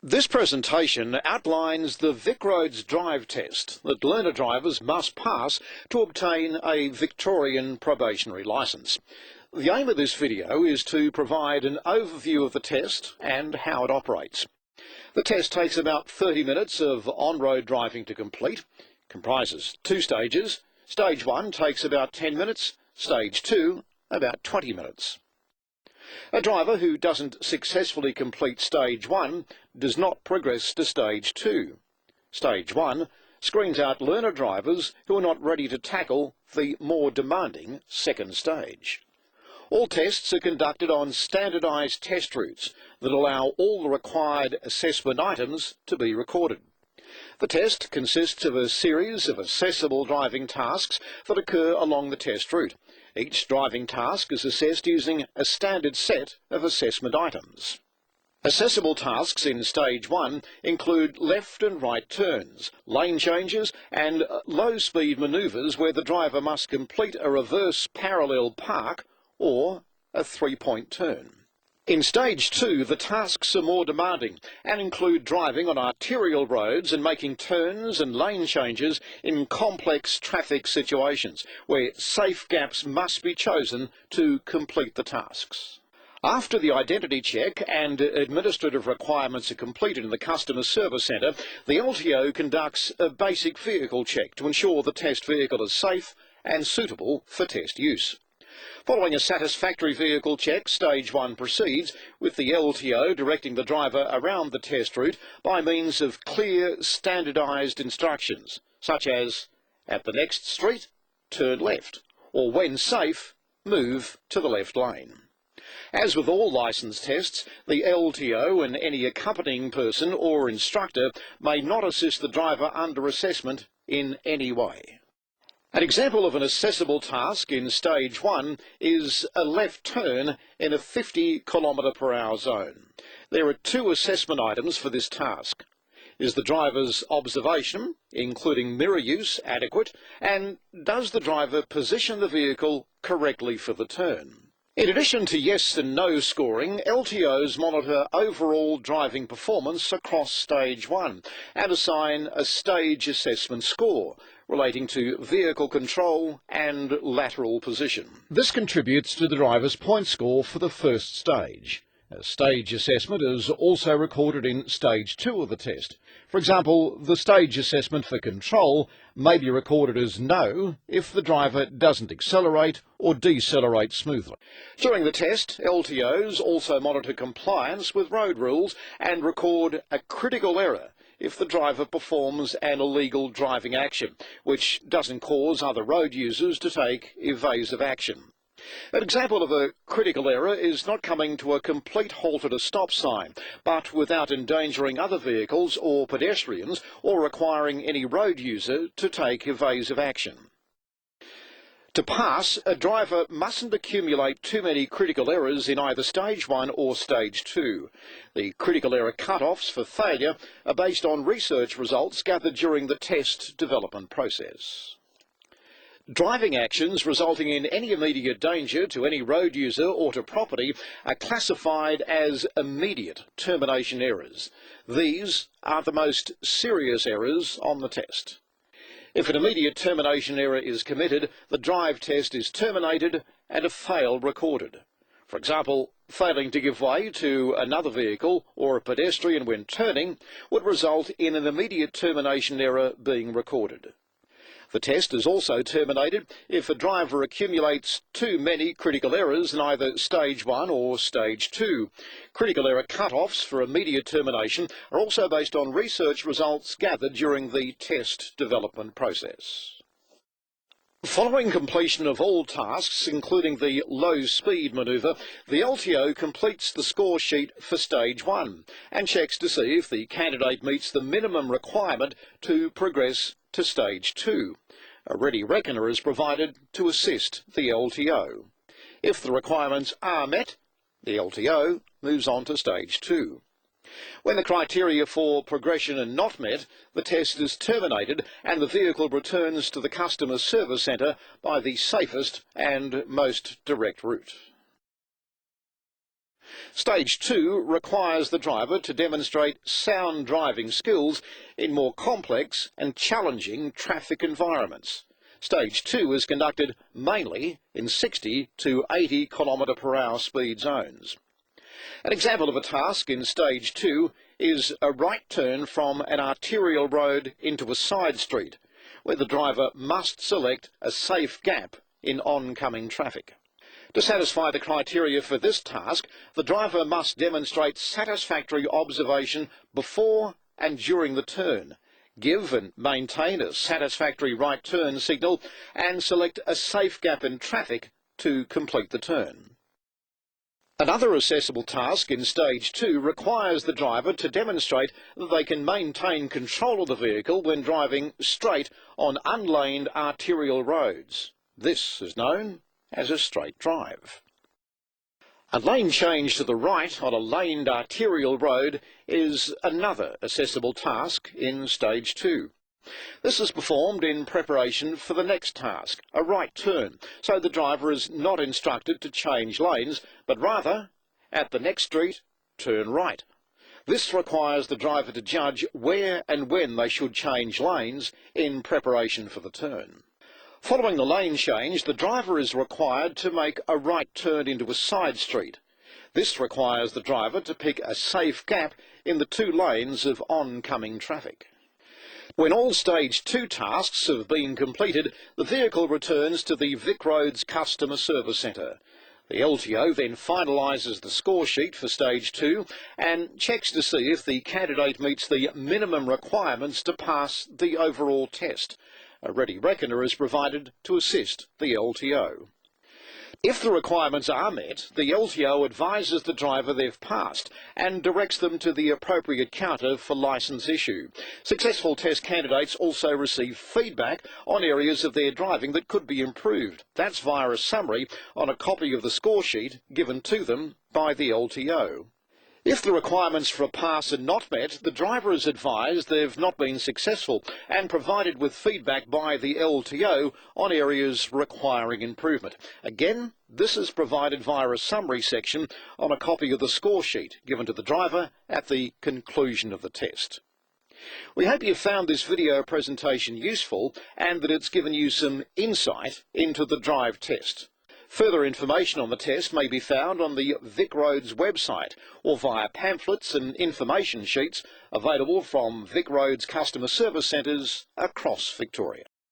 This presentation outlines the VicRoads drive test that learner drivers must pass to obtain a Victorian probationary licence. The aim of this video is to provide an overview of the test and how it operates. The test takes about 30 minutes of on-road driving to complete, comprises two stages. Stage 1 takes about 10 minutes, Stage 2 about 20 minutes. A driver who doesn't successfully complete Stage 1 does not progress to Stage 2. Stage 1 screens out learner drivers who are not ready to tackle the more demanding second stage. All tests are conducted on standardised test routes that allow all the required assessment items to be recorded. The test consists of a series of accessible driving tasks that occur along the test route. Each driving task is assessed using a standard set of assessment items. Accessible tasks in Stage 1 include left and right turns, lane changes and low-speed manoeuvres where the driver must complete a reverse parallel park or a three-point turn. In Stage 2, the tasks are more demanding and include driving on arterial roads and making turns and lane changes in complex traffic situations where safe gaps must be chosen to complete the tasks. After the identity check and administrative requirements are completed in the Customer Service Centre, the LTO conducts a basic vehicle check to ensure the test vehicle is safe and suitable for test use. Following a satisfactory vehicle check, Stage 1 proceeds, with the LTO directing the driver around the test route by means of clear, standardised instructions, such as, at the next street, turn left, or when safe, move to the left lane. As with all licence tests, the LTO and any accompanying person or instructor may not assist the driver under assessment in any way. An example of an accessible task in Stage 1 is a left turn in a 50 km/h zone. There are two assessment items for this task. Is the driver's observation, including mirror use, adequate, and does the driver position the vehicle correctly for the turn? In addition to yes and no scoring, LTOs monitor overall driving performance across Stage 1 and assign a stage assessment score relating to vehicle control and lateral position. This contributes to the driver's point score for the first stage. A stage assessment is also recorded in Stage 2 of the test. For example, the stage assessment for control may be recorded as no if the driver doesn't accelerate or decelerate smoothly. During the test, LTOs also monitor compliance with road rules and record a critical error if the driver performs an illegal driving action, which doesn't cause other road users to take evasive action. An example of a critical error is not coming to a complete halt at a stop sign, but without endangering other vehicles or pedestrians or requiring any road user to take evasive action. To pass, a driver mustn't accumulate too many critical errors in either Stage 1 or Stage 2. The critical error cut-offs for failure are based on research results gathered during the test development process. Driving actions resulting in any immediate danger to any road user or to property are classified as immediate termination errors. These are the most serious errors on the test. If an immediate termination error is committed, the drive test is terminated and a fail recorded. For example, failing to give way to another vehicle or a pedestrian when turning would result in an immediate termination error being recorded. The test is also terminated if a driver accumulates too many critical errors in either Stage 1 or Stage 2. Critical error cut-offs for immediate termination are also based on research results gathered during the test development process. Following completion of all tasks, including the low-speed manoeuvre, the LTO completes the score sheet for Stage 1 and checks to see if the candidate meets the minimum requirement to progress to Stage 2. A ready reckoner is provided to assist the LTO. If the requirements are met, the LTO moves on to Stage 2. When the criteria for progression are not met, the test is terminated and the vehicle returns to the Customer Service Centre by the safest and most direct route. Stage 2 requires the driver to demonstrate sound driving skills in more complex and challenging traffic environments. Stage 2 is conducted mainly in 60 to 80 km/h speed zones. An example of a task in Stage 2 is a right turn from an arterial road into a side street, where the driver must select a safe gap in oncoming traffic. To satisfy the criteria for this task, the driver must demonstrate satisfactory observation before and during the turn, give and maintain a satisfactory right turn signal, and select a safe gap in traffic to complete the turn. Another assessable task in Stage 2 requires the driver to demonstrate that they can maintain control of the vehicle when driving straight on unlaned arterial roads. This is known as a straight drive. A lane change to the right on a laned arterial road is another assessable task in Stage 2. This is performed in preparation for the next task, a right turn, so the driver is not instructed to change lanes, but rather, at the next street, turn right. This requires the driver to judge where and when they should change lanes in preparation for the turn. Following the lane change, the driver is required to make a right turn into a side street. This requires the driver to pick a safe gap in the two lanes of oncoming traffic. When all Stage 2 tasks have been completed, the vehicle returns to the VicRoads Customer Service Centre. The LTO then finalises the score sheet for Stage 2 and checks to see if the candidate meets the minimum requirements to pass the overall test. A ready reckoner is provided to assist the LTO. If the requirements are met, the LTO advises the driver they've passed and directs them to the appropriate counter for licence issue. Successful test candidates also receive feedback on areas of their driving that could be improved. That's via a summary on a copy of the score sheet given to them by the LTO. If the requirements for a pass are not met, the driver is advised they've not been successful and provided with feedback by the LTO on areas requiring improvement. Again, this is provided via a summary section on a copy of the score sheet given to the driver at the conclusion of the test. We hope you found this video presentation useful and that it's given you some insight into the drive test. Further information on the test may be found on the VicRoads website or via pamphlets and information sheets available from VicRoads customer service centres across Victoria.